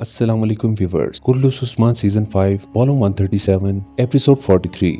Assalamu alaikum viewers. Kurlus Usman Season 5, Volume 137, Episode 43.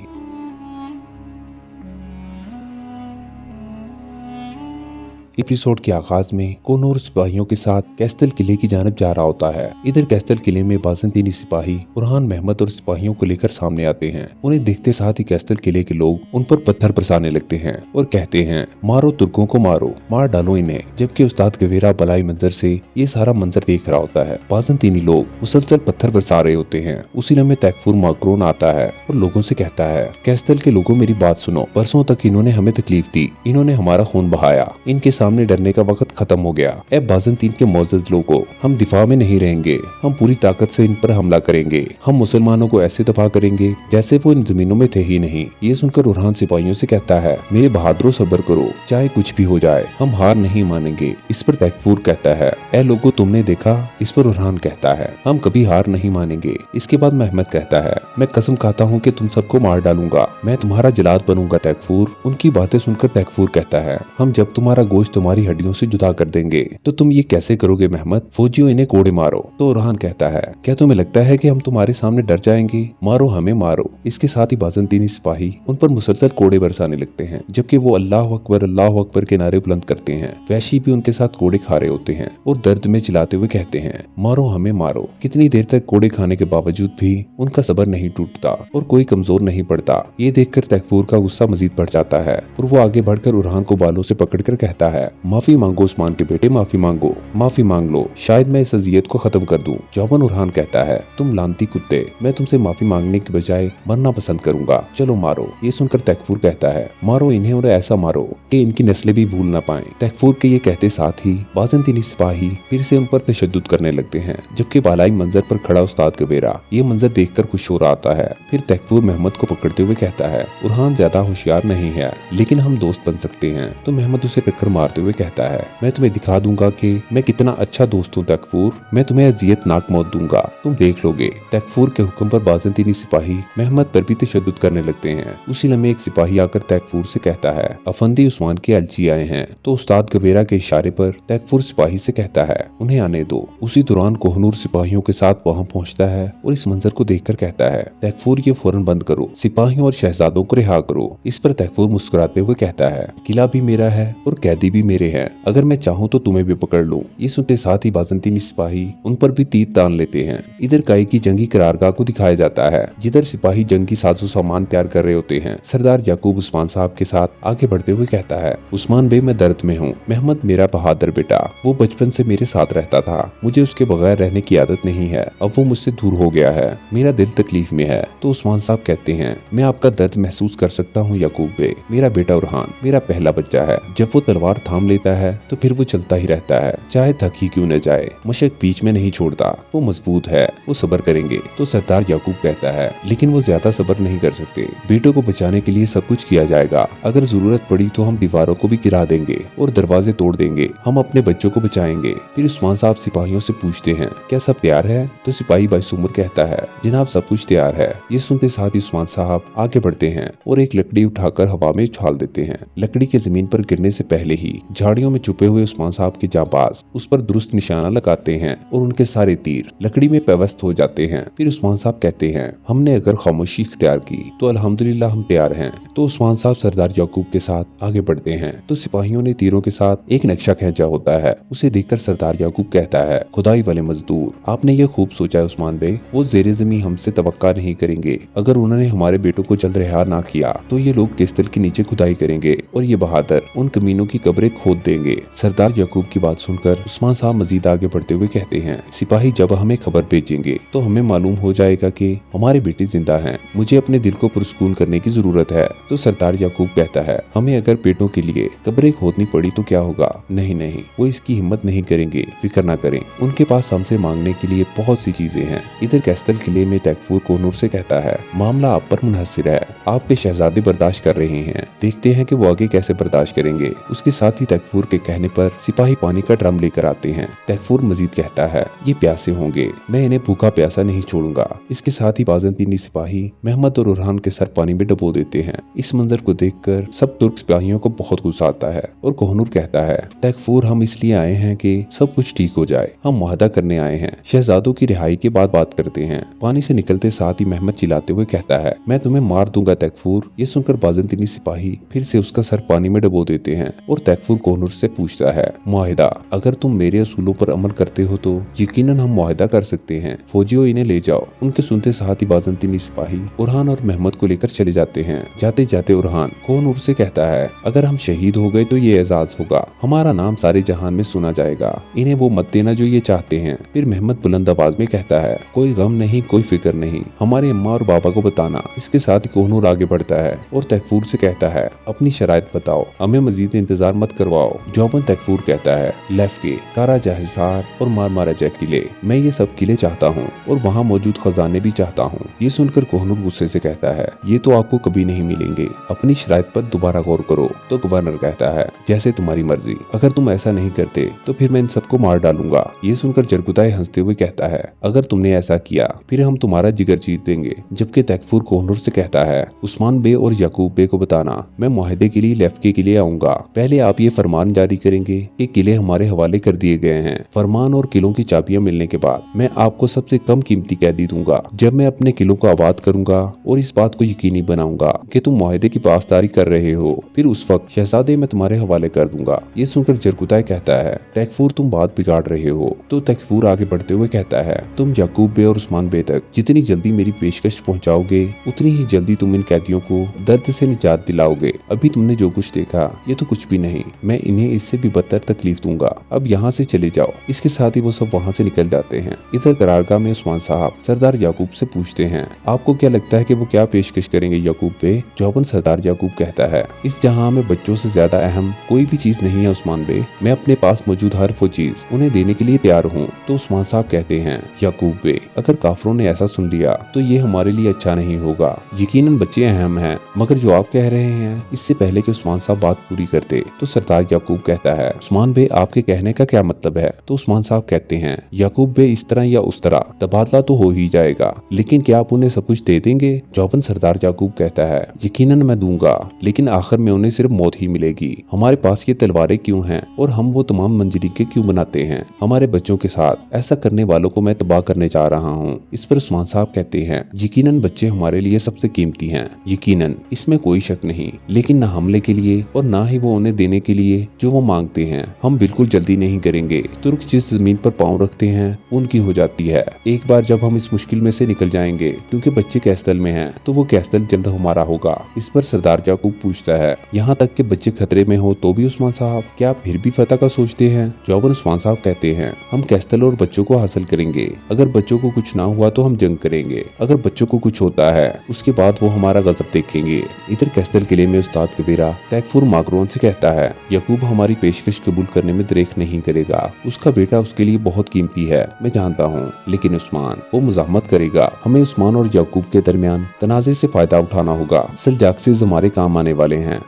Episode के आगाज में कोनोर सिपाहियों के साथ कैस्टल किले की जानब जा रहा होता है। इधर कैस्टल किले में बाज़ंतीनी सिपाही बुरहान महमद और सिपाहियों को लेकर सामने आते हैं। उन्हें देखते साथ ही कैस्टल किले के लोग उन पर पत्थर बरसाने लगते हैं और कहते हैं, मारो तुर्कों को मारो, मार डालो इन्हें। जबकि उस्ताद गवेरा बलाई मंजर से ये सारा मंजर देख रहा होता है। बाज़ंतीनी लोग मुसलसल पत्थर बरसा रहे होते हैं। उसी लम्हे तैकफुर माकरोन आता है और लोगों से कहता है, कैस्टल के लोगों मेरी बात सुनो, बरसों तक इन्होंने हमें तकलीफ दी, इन्होंने हमारा खून बहाया, इनके सामने डरने का वक्त खत्म हो गया। ए बाज़ंतीन के मोअज़्ज़ज़ लोगों, हम दिफा में नहीं रहेंगे, हम पूरी ताकत से इन पर हमला करेंगे। हम मुसलमानों को ऐसे तबाह करेंगे जैसे वो इन जमीनों में थे ही नहीं। ये सुनकर बुरहान सिपाहियों से कहता है, मेरे बहादुरों सब्र करो, चाहे कुछ भी हो जाए, हम हार नहीं मानेंगे। इस पर तैकफुर कहता है, ए लोगों तुमने देखा। इस पर बुरहान कहता है, हम कभी हार नहीं मानेंगे। इसके बाद महमद कहता है, मैं कसम खाता हूँ कि तुम सबको मार डालूंगा, मैं तुम्हारा जलाद बनूंगा तैकफुर। उनकी बातें सुनकर तैकफुर कहता है, हम जब तुम्हारा गोश्त तुम्हारी हड्डियों से जुदा कर देंगे तो तुम ये कैसे करोगे महमद? फौजियों इन्हें कोड़े मारो। तो बुरहान कहता है, क्या तुम्हें लगता है कि हम तुम्हारे सामने डर जाएंगे? मारो हमें मारो। इसके साथ ही बाज़ंतीनी सिपाही उन पर मुसलसल कोड़े बरसाने लगते हैं, जबकि वो अल्लाह अकबर के नारे बुलंद करते हैं। वैशी भी उनके साथ कोड़े खा रहे होते हैं और दर्द में चिल्लाते हुए कहते हैं, मारो हमें मारो। कितनी देर तक कोड़े खाने के बावजूद भी उनका सब्र नहीं टूटता और कोई कमजोर नहीं पड़ता। ये देखकर तैकफुर का गुस्सा मजीद बढ़ जाता है और वो आगे बढ़कर बुरहान को बालों से पकड़कर कहता है, माफी मांगो उस्मान के बेटे, माफी मांगो, माफी मांग लो, शायद मैं इस अजियत को खत्म कर दूं। जवान बुरहान कहता है, तुम लानती कुत्ते, मैं तुमसे माफी मांगने के बजाय मरना पसंद करूंगा, चलो मारो। ये सुनकर तैकफुर कहता है, मारो इन्हें और ऐसा मारो कि इनकी नस्लें भी भूल ना पाएं। तैकफुर के ये कहते साथ ही बाज़ंतीनी सिपाही फिर से उन पर तशद्दुद करने लगते हैं, जबकि बालाई मंजर पर खड़ा उस्ताद गवेरा ये मंजर देखकर खुश हो रहा होता है। फिर तैकफुर महमद को पकड़ते हुए कहता है, बुरहान ज्यादा होशियार नहीं है, लेकिन हम दोस्त बन सकते हैं। तो महमद उसे टक्कर मारते हुए कहता है, मैं तुम्हें दिखा दूंगा कि मैं कितना अच्छा दोस्त हूँ तैकफुर, मैं तुम्हें अजियतनाक मौत दूंगा, तुम देख लोगे। तैकफुर के हुक्म पर बाज़ंतीनी सिपाही महमद पर भी तशद्दुद करने लगते हैं। उसी लम्हे एक सिपाही आकर तैकफुर से कहता है, अफंदी उस्मान के अलची आए हैं। तो उस्ताद गवेरा के इशारे पर तैकफुर सिपाही से कहता है, उन्हें आने दो। उसी दौरान कोहनूर सिपाहियों के साथ वहाँ पहुँचता है और इस मंजर को देखकर कहता है, तैकफुर ये फौरन बंद करो, सिपाहियों और शहजादों को रिहा करो। इस पर तैकफुर मुस्कुराते हुए कहता है, किला भी मेरा है और कैदी भी मेरे हैं, अगर मैं चाहूँ तो तुम्हें भी पकड़ लूं। ये सुनते साथ ही बाज़ंतीनी सिपाही उन पर भी तीर तान लेते हैं। इधर काई की जंगी करारगाह को दिखाया जाता है, जिधर सिपाही जंगी साजो सामान तैयार कर रहे होते हैं। सरदार याकूब उस्मान साहब के साथ आगे बढ़ते हुए कहता है, उस्मान बे मैं दर्द में हूँ, महमद मेरा बहादुर बेटा, वो बचपन से मेरे साथ रहता था, मुझे उसके बगैर रहने की आदत नहीं है, अब वो मुझसे दूर हो गया है, मेरा दिल तकलीफ में है। तो उस्मान साहब कहते हैं, मैं आपका दर्द महसूस कर सकता हूँ याकूब बे, मेरा बेटा बुरहान मेरा पहला बच्चा है, जब वो तलवार थाम लेता है तो फिर वो चलता ही रहता है, चाहे थक ही क्यों न जाए, मशक बीच में नहीं छोड़ता, वो मजबूत है, वो सब्र करेंगे। तो सरदार याकूब कहता है, लेकिन वो ज्यादा सब्र नहीं कर सकते, बेटों को बचाने के लिए सब कुछ किया जाएगा, अगर जरूरत पड़ी तो हम दीवारों को भी गिरा देंगे और दरवाजे तोड़ देंगे, हम अपने बच्चों को बचाएंगे। फिर उस्मान साहब सिपाहियों से पूछते हैं, क्या सब तैयार है? तो सिपाही बाइसुमर कहता है, जनाब सब कुछ तैयार है। ये सुनते साथ ही उस्मान साहब आगे बढ़ते हैं और एक लकड़ी उठाकर हवा में उछाल देते हैं। लकड़ी के जमीन पर गिरने से पहले ही झाड़ियों में छुपे हुए उस्मान साहब के जांबाज उस पर दुरुस्त निशाना लगाते हैं और उनके सारे तीर लकड़ी में पेवस्त हो जाते हैं। फिर उस्मान साहब कहते हैं, हमने अगर खामोशी इख्तियार की तो अल्हम्दुलिल्लाह हम तैयार हैं। तो उस्मान साहब सरदार याकूब के साथ आगे बढ़ते हैं। तो सिपाहियों ने तीरों के साथ एक नक्शा खींचा होता है, उसे देखकर सरदार याकूब कहता है, खुदाई वाले मजदूर, आपने ये खूब सोचा है उस्मान बे, वो ज़ेरे ज़मीन हमसे तवक्का नहीं करेंगे, अगर उन्होंने हमारे बेटों को जल्द रिहा ना किया तो ये लोग किस्तल के नीचे खुदाई करेंगे और ये बहादुर उन कमीनों की कब्रें खोद देंगे। सरदार याकूब की बात सुनकर उस्मान साहब मजीद आगे बढ़ते हुए कहते हैं, सिपाही जब हमें खबर भेजेंगे तो हमें मालूम हो जाएगा कि हमारे बेटे जिंदा हैं, मुझे अपने दिल को पुरस्कून करने की जरूरत है। तो सरदार याकूब कहता है, हमें अगर बेटों के लिए कब्रें खोदनी पड़ी तो क्या होगा? नहीं नहीं, वो इसकी हिम्मत नहीं करेंगे, फिक्र ना करें, उनके पास हमसे मांगने के लिए बहुत सी चीजें हैं। इधर कैस्टल किले में तैकफुर कोहनूर से कहता है, मामला आप पर मुनहसर है, आपके शहजादे बर्दाश्त कर रहे हैं, देखते हैं कि वो आगे कैसे बर्दाश्त करेंगे। उसके साथ साथ ही तैफूर के कहने पर सिपाही पानी का ड्रम लेकर आते हैं। तैफूर मजीद कहता है, ये प्यासे होंगे, मैं इन्हें भूखा प्यासा नहीं छोड़ूंगा। इसके साथ ही बाज़ंतीनी सिपाही महमद और उरहान के सर पानी में डुबो देते हैं। इस मंजर को देखकर सब तुर्क सिपाहियों को बहुत गुस्सा आता है और कोहनूर कहता है, तैफूर हम इसलिए आए हैं कि सब कुछ ठीक हो जाए, हम मुआहदा करने आए हैं। शहजादों की रिहाई के बाद बात करते हैं। पानी से निकलते साथ ही महमद चिल्लाते हुए कहता है, मैं तुम्हें मार दूंगा तैफूर। ये सुनकर बाज़ंतीनी सिपाही फिर से उसका सर पानी में डुबो देते हैं और तैफूर कोहनूर से पूछता है, मुआहिदा, अगर तुम मेरे असूलों पर अमल करते हो तो यकीनन हम मुआहिदा कर सकते हैं। फौजियों, इन्हें ले जाओ। उनके सुनते साथ ही बाज़ंतीनी सिपाही उरहान और महमद को लेकर चले जाते हैं। जाते जाते उरहान कोहनूर से कहता है, अगर हम शहीद हो गए तो ये एजाज होगा, हमारा नाम सारे जहान में सुना जाएगा। इन्हें वो मत देना जो ये चाहते हैं। फिर महमद बुलंद आवाज में कहता है, कोई गम नहीं, कोई फिक्र नहीं, हमारे अम्मा और बाबा को बताना। इसके साथ ही कोहनूर आगे बढ़ता है और तैफूर से कहता है, अपनी शराइत बताओ, हमें मजीद इंतजार मत करवाओ। जौबन तैफूर कहता है, लेफ्के, कारा जहिसार और मारमारा जय किले, मैं ये सब किले चाहता हूँ और वहाँ मौजूद खजाने भी चाहता हूँ। ये सुनकर कोहनूर गुस्से से कहता है, ये तो आपको कभी नहीं मिलेंगे, अपनी शराइत पर दोबारा गौर करो। तो गवर्नर कहता है, जैसे तुम्हारी मर्जी, अगर तुम ऐसा नहीं करते तो फिर मैं इन सबको मार डालूंगा। ये सुनकर जरगुदाई हंसते हुए कहता है, अगर तुमने ऐसा किया फिर हम तुम्हारा जिगर जीत देंगे। जबकि तैफूर कोहनूर से कहता है, उस्मान बे और याकूब बे को बताना, मैं मुआहदे के लिए लेफ्के के लिए आऊंगा। पहले आप ये फरमान जारी करेंगे कि किले हमारे हवाले कर दिए गए हैं। फरमान और किलों की चाबियां मिलने के बाद मैं आपको सबसे कम कीमती कैदी दूंगा। जब मैं अपने किलों को आबाद करूंगा और इस बात को यकीनी बनाऊंगा कि तुम मुआहदे की पासदारी कर रहे हो, फिर उस वक्त शहजादे मैं तुम्हारे हवाले कर दूंगा। ये सुनकर जरगुदाई कहता है, तैफूर तुम बात बिगाड़ रहे हो। तो तैफूर आगे बढ़ते हुए कहता है, तुम याकूब बे और उस्मान बे तक जितनी जल्दी मेरी पेशकश पहुंचाओगे उतनी ही जल्दी तुम इन कैदियों को दर्द से निजात दिलाओगे। अभी तुमने जो कुछ देखा ये तो कुछ भी नहीं, मैं इन्हें इससे भी बदतर तकलीफ दूंगा। अब यहाँ से चले जाओ। इसके साथ ही वो सब वहाँ से निकल जाते हैं। इधर करारगाह में उस्मान साहब सरदार याकूब से पूछते हैं, आपको क्या लगता है कि वो क्या पेशकश करेंगे याकूब बे? जौबन सरदार याकूब कहता है, इस जहां में बच्चों से ज्यादा अहम कोई भी चीज नहीं है उस्मान बे। मैं अपने पास मौजूद हर वो चीज उन्हें देने के लिए तैयार हूँ। तो उस्मान साहब कहते हैं, याकूब बे, अगर काफरों ने ऐसा सुन लिया तो ये हमारे लिए अच्छा नहीं होगा। यकीनन बच्चे अहम हैं, मगर जो आप कह रहे हैं। इससे पहले कि उस्मान साहब बात पूरी करते तो सरदार याकूब कहता है, उस्मान बे, आपके कहने का क्या मतलब है? तो उस्मान साहब कहते हैं, याकूब बे, इस तरह या उस तरह तबादला तो हो ही जाएगा, लेकिन क्या आप उन्हें सब कुछ दे देंगे? जौबन सरदार याकूब कहता है, यकीनन मैं दूंगा, लेकिन आखिर में उन्हें सिर्फ मौत ही मिलेगी। हमारे पास ये तलवारें क्यों हैं और हम वो तमाम मंजरीकें क्यों बनाते हैं? हमारे बच्चों के साथ ऐसा करने वालों को मैं तबाह करने जा रहा हूँ। इस पर उस्मान साहब कहते हैं, यकीनन बच्चे हमारे लिए सबसे कीमती हैं, यकीनन, इसमें कोई शक नहीं, लेकिन न हमले के लिए और ना ही वो उन्हें देने के लिए जो वो मांगते हैं। हम बिल्कुल जल्दी नहीं करेंगे। तुर्क जिस जमीन पर पांव रखते हैं उनकी हो जाती है। एक बार जब हम इस मुश्किल में से निकल जाएंगे, क्योंकि बच्चे कैस्टल में हैं, तो वो कैस्टल जल्द हमारा होगा। इस पर सरदार याकूब पूछता है, यहाँ तक कि बच्चे खतरे में हो तो भी उस्मान साहब, क्या आप फिर भी फतह का सोचते हैं? जौबन उस्मान साहब कहते हैं, हम कैस्टल और बच्चों को हासिल करेंगे। अगर बच्चों को कुछ ना हुआ तो हम जंग करेंगे, अगर बच्चों को कुछ होता है उसके बाद वो हमारा गजब देखेंगे। इधर कैस्टल किले में उस्ताद कबीरा तैफूर माकरोन से कहता है, याकूब हमारी पेशकश कबूल करने में दरेख नहीं करेगा। उसका बेटा उसके लिए बहुत कीमती है, मैं जानता हूँ, लेकिन उस्मान वो मुजाहमत करेगा। हमें उस्मान और याकूब के दरमियान तनाज़े से फायदा उठाना होगा। सलजाक्सीज़ हमारे काम आने वाले हैं।